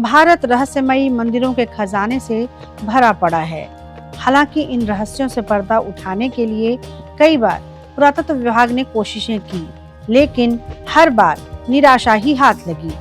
भारत रहस्यमयी मंदिरों के खजाने से भरा पड़ा है। हालांकि इन रहस्यों से पर्दा उठाने के लिए कई बार पुरातत्व विभाग ने कोशिशें की, लेकिन हर बार निराशा ही हाथ लगी।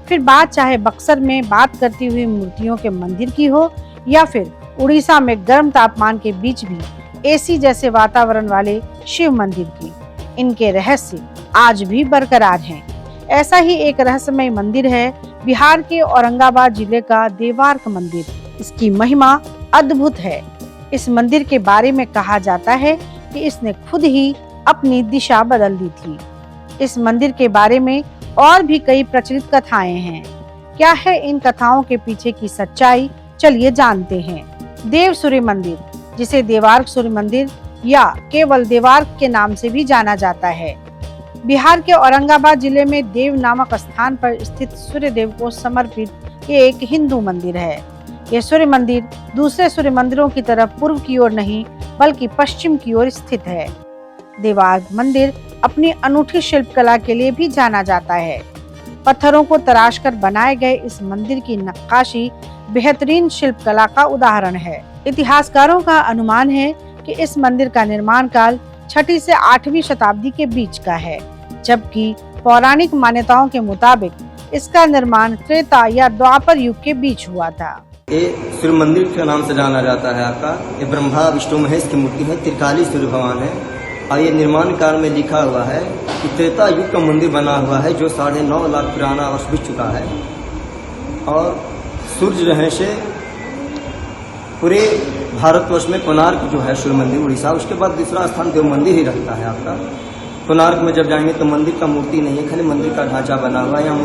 फिर बात चाहे बक्सर में बात करती हुई मूर्तियों के मंदिर की हो या फिर उड़ीसा में गर्म तापमान के बीच भी एसी जैसे वातावरण वाले शिव मंदिर की, इनके रहस्य आज भी बरकरार हैं। ऐसा ही एक रहस्यमय मंदिर है बिहार के औरंगाबाद जिले का देवार्क मंदिर। इसकी महिमा अद्भुत है। इस मंदिर के बारे में कहा जाता है कि इसने खुद ही अपनी दिशा बदल दी थी। इस मंदिर के बारे में और भी कई प्रचलित कथाएं हैं। क्या है इन कथाओं के पीछे की सच्चाई, चलिए जानते हैं। देव सूर्य मंदिर, जिसे देवार्क सूर्य मंदिर या केवल देवार्क के नाम से भी जाना जाता है, बिहार के औरंगाबाद जिले में देव नामक स्थान पर स्थित सूर्य देव को समर्पित एक हिंदू मंदिर है। यह सूर्य मंदिर दूसरे सूर्य मंदिरों की तरफ पूर्व की ओर नहीं बल्कि पश्चिम की ओर स्थित है। देवार्क मंदिर अपनी अनूठी शिल्पकला के लिए भी जाना जाता है। पत्थरों को तराशकर बनाए गए इस मंदिर की नक्काशी बेहतरीन शिल्पकला का उदाहरण है। इतिहासकारों का अनुमान है कि इस मंदिर का निर्माण काल 6वीं से 8वीं शताब्दी के बीच का है, जबकि पौराणिक मान्यताओं के मुताबिक इसका निर्माण त्रेता या द्वापर युग के बीच हुआ था। ये सूर्य मंदिर के नाम से जाना जाता है। आपका ये ब्रह्मा विष्णु महेश की मूर्ति है, त्रिकाली सूर्य भगवान है। और ये निर्माण काल में लिखा हुआ है कि त्रेता युग का मंदिर बना हुआ है, जो 9.5 लाख पुराना वर्ष बीत चुका है। और सूर्य रहने से पूरे भारतवर्ष में कोणार्क जो है सूर्य मंदिर उड़ीसा, उसके बाद दूसरा स्थान देव मंदिर ही रहता है। आपका कोणार्क में जब जाएंगे तो मंदिर का मूर्ति नहीं है, खाली मंदिर का ढांचा बना हुआ है। यहाँ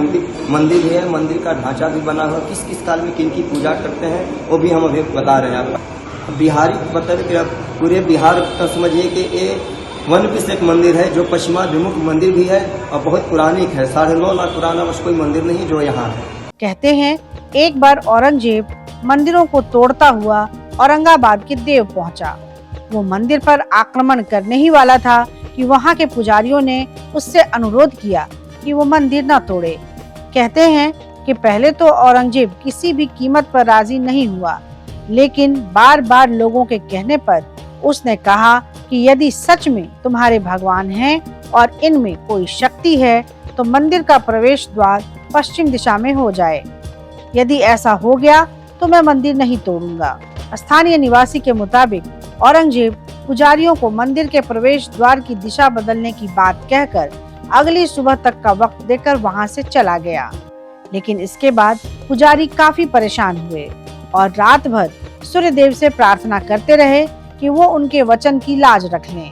मंदिर भी है, मंदिर का ढांचा भी बना हुआ है। किस किस काल में किन की पूजा करते हैं वो भी हम अभी बता रहे हैं। आपका बिहारी मतलब पूरे बिहार का समझिए कि ये वन पीस एक मंदिर है, जो पश्चिमाभिमुख मंदिर भी है और बहुत पुरानिक है। 9.5 लाख पुराना वर्ष कोई मंदिर नहीं जो यहाँ है। कहते हैं एक बार औरंगजेब मंदिरों को तोड़ता हुआ औरंगाबाद के देव पहुंचा। वो मंदिर पर आक्रमण करने ही वाला था कि वहां के पुजारियों ने उससे अनुरोध किया कि वो मंदिर न तोड़े। कहते हैं कि पहले तो औरंगजेब किसी भी कीमत पर राजी नहीं हुआ, लेकिन बार बार लोगों के कहने पर उसने कहा कि यदि सच में तुम्हारे भगवान हैं और इनमें कोई शक्ति है तो मंदिर का प्रवेश द्वार पश्चिम दिशा में हो जाए। यदि ऐसा हो गया तो मैं मंदिर नहीं तोड़ूंगा। स्थानीय निवासी के मुताबिक औरंगजेब पुजारियों को मंदिर के प्रवेश द्वार की दिशा बदलने की बात कहकर अगली सुबह तक का वक्त देकर वहां से चला गया। लेकिन इसके बाद पुजारी काफी परेशान हुए और रात भर सूर्य देव से प्रार्थना करते रहे कि वो उनके वचन की लाज रख लें।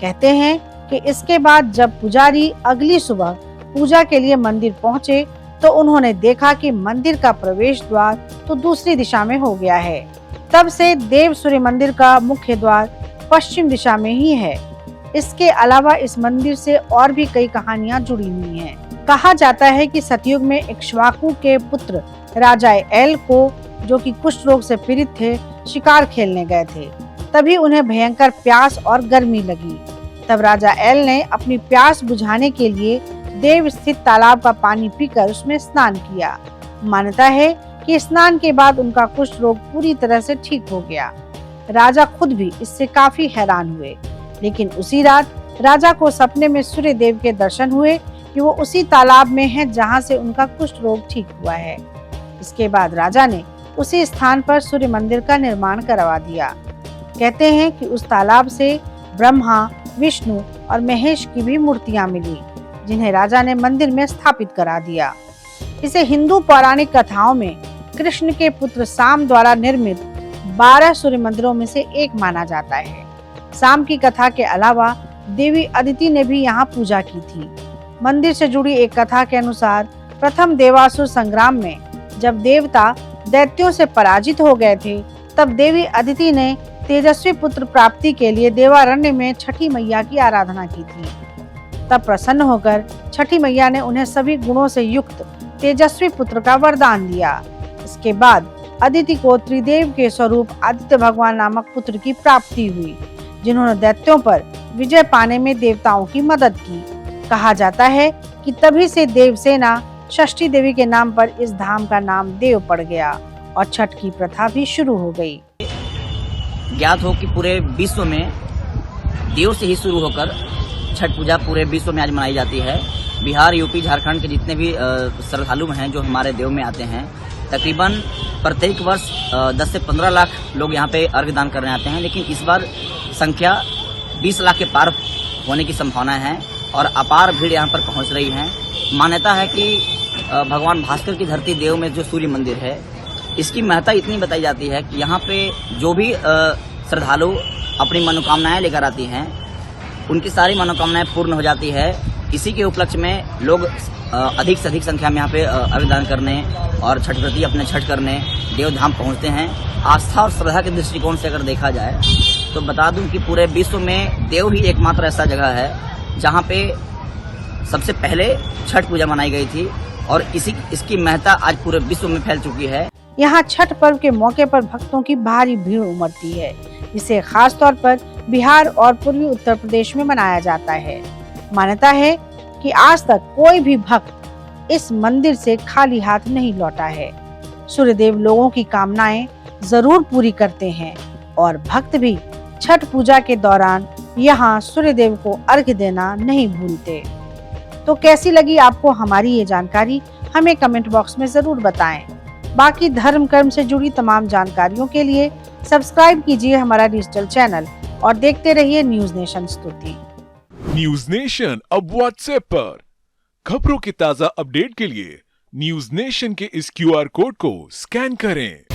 कहते हैं कि इसके बाद जब पुजारी अगली सुबह पूजा के लिए मंदिर पहुंचे तो उन्होंने देखा कि मंदिर का प्रवेश द्वार तो दूसरी दिशा में हो गया है। तब से देव सूर्य मंदिर का मुख्य द्वार पश्चिम दिशा में ही है। इसके अलावा इस मंदिर से और भी कई कहानियां जुड़ी हुई हैं। कहा जाता है कि सतयुग में इक्ष्वाकु के पुत्र राजा एल को, जो कि कुष्ठ रोग से पीड़ित थे, शिकार खेलने गए थे। तभी उन्हें भयंकर प्यास और गर्मी लगी। तब राजा एल ने अपनी प्यास बुझाने के लिए देव स्थित तालाब का पानी पीकर उसमें स्नान किया। मान्यता है कि स्नान के बाद उनका कुष्ठ रोग पूरी तरह से ठीक हो गया। राजा खुद भी इससे काफी हैरान हुए। लेकिन उसी रात राजा को सपने में सूर्य देव के दर्शन हुए कि वो उसी तालाब में हैं जहां से उनका कुष्ठ रोग ठीक हुआ है। इसके बाद राजा ने उसी स्थान पर सूर्य मंदिर का निर्माण करवा दिया। कहते हैं कि उस तालाब से ब्रह्मा, विष्णु और महेश की भी मूर्तियां मिली, जिन्हें राजा ने मंदिर में स्थापित करा दिया। इसे हिंदू पौराणिक कथाओं में कृष्ण के पुत्र साम द्वारा निर्मित 12 सूर्य मंदिरों में से एक माना जाता है। साम की कथा के अलावा देवी अदिति ने भी यहाँ पूजा की थी। मंदिर से जुड़ी एक कथा के अनुसार प्रथम देवासुर संग्राम में जब देवता दैत्यों से पराजित हो गए थे, तब देवी अदिति ने तेजस्वी पुत्र प्राप्ति के लिए देवारण्य में छठी मैया की आराधना की थी। तब प्रसन्न होकर छठी मैया ने उन्हें सभी गुणों से युक्त तेजस्वी पुत्र का वरदान दिया। इसके बाद अदिति को त्रिदेव के स्वरूप आदित्य भगवान नामक पुत्र की प्राप्ति हुई, जिन्होंने दैत्यों पर विजय पाने में देवताओं की मदद की। कहा जाता है कि तभी से देवसेना षष्ठी देवी के नाम पर इस धाम का नाम देव पड़ गया और छठ की प्रथा भी शुरू हो गई। ज्ञात हो कि पूरे विश्व में देव से ही शुरू होकर छठ पूजा पूरे विश्व में आज मनाई जाती है। बिहार, यूपी, झारखंड के जितने भी श्रद्धालु हैं जो हमारे देव में आते हैं, तकरीबन प्रत्येक वर्ष 10 से 15 लाख लोग यहाँ पे अर्घ दान करने आते हैं, लेकिन इस बार संख्या 20 लाख के पार होने की संभावना है और अपार भीड़ यहाँ पर पहुँच रही है। मान्यता है कि भगवान भास्कर की धरती देव में जो सूर्य मंदिर है, इसकी महत्ता इतनी बताई जाती है कि यहाँ पे जो भी श्रद्धालु अपनी मनोकामनाएं लेकर आती हैं, उनकी सारी मनोकामनाएं पूर्ण हो जाती है। इसी के उपलक्ष्य में लोग अधिक से अधिक संख्या में यहाँ पे अर्घदान करने और छठ व्रती अपने छठ करने देवधाम पहुँचते हैं। आस्था और श्रद्धा के दृष्टिकोण से अगर देखा जाए तो बता दूं कि पूरे विश्व में देव ही एकमात्र ऐसा जगह है जहाँ पे सबसे पहले छठ पूजा मनाई गई थी और इसकी महत्ता आज पूरे विश्व में फैल चुकी है। यहाँ छठ पर्व के मौके पर भक्तों की भारी भीड़ उमड़ती है। इसे खास तौर पर बिहार और पूर्वी उत्तर प्रदेश में मनाया जाता है। मान्यता है कि आज तक कोई भी भक्त इस मंदिर से खाली हाथ नहीं लौटा है। सूर्यदेव लोगों की कामनाएं जरूर पूरी करते हैं और भक्त भी छठ पूजा के दौरान यहाँ सूर्यदेव को अर्घ्य देना नहीं भूलते। तो कैसी लगी आपको हमारी ये जानकारी, हमें कमेंट बॉक्स में जरूर बताएं। बाकी धर्म कर्म से जुड़ी तमाम जानकारियों के लिए सब्सक्राइब कीजिए हमारा डिजिटल चैनल और देखते रहिए न्यूज नेशन स्तुति। न्यूज नेशन अब व्हाट्सएप पर खबरों की ताजा अपडेट के लिए न्यूज नेशन के इस QR कोड को स्कैन करें।